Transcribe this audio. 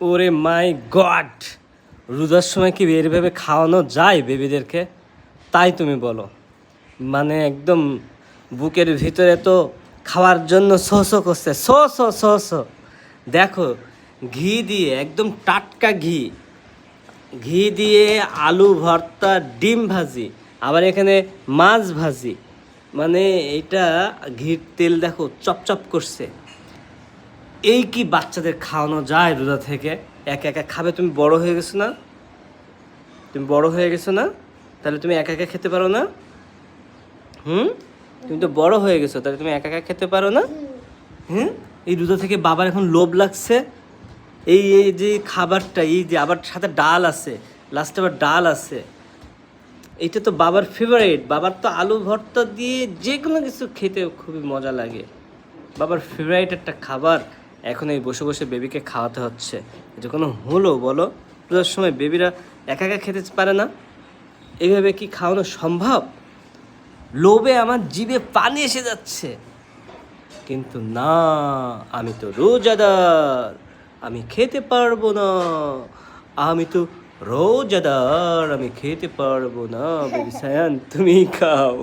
ওরে মাই গড, রোজার সময় কি এইভাবে খাওয়ানো যায় বেবিদেরকে? তাই তুমি বলো। মানে একদম বুকের ভিতরে তো খাওয়ার জন্য শো করছে, শো। দেখো, ঘি দিয়ে একদম টাটকা ঘি, ঘি দিয়ে আলু ভর্তা, ডিম ভাজি, আবার এখানে মাছ ভাজি। মানে এটা ঘির তেল দেখো চপচপ করছে। এই কি বাচ্চাদের খাওয়ানো যায় রোজা থেকে? একা একা খাবে? তুমি বড় হয়ে গেছো না? তুমি বড় হয়ে গেছো না? তাহলে তুমি একা একা খেতে পারো না? তুমি তো বড় হয়ে গেছো, তাহলে তুমি একা একা খেতে পারো না? হুম। এই রোজা থেকে বাবার এখন লোভ লাগছে। এই এই যে খাবারটা, এই যে আবার সাথে ডাল আছে, লাস্টে আবার ডাল আছে। এটা তো বাবার ফেভারিট। বাবার তো আলু ভর্তা দিয়ে যে কোনো কিছু খেতে খুবই মজা লাগে। বাবার ফেভারিট একটা খাবার এখন এই বসে বসে বেবিকে খাওয়াতে হচ্ছে। এটা কোনো হলো বলো? রোজার সময় বেবিরা একা একা খেতে পারে না? এইভাবে কি খাওয়ানো সম্ভব? লোভে আমার জিভে পানি এসে যাচ্ছে, কিন্তু না, আমি তো রোজাদার, আমি খেতে পারবো না। আমি তো রোজাদার, আমি খেতে পারবো না। বেবি সায়ান, তুমি খাও।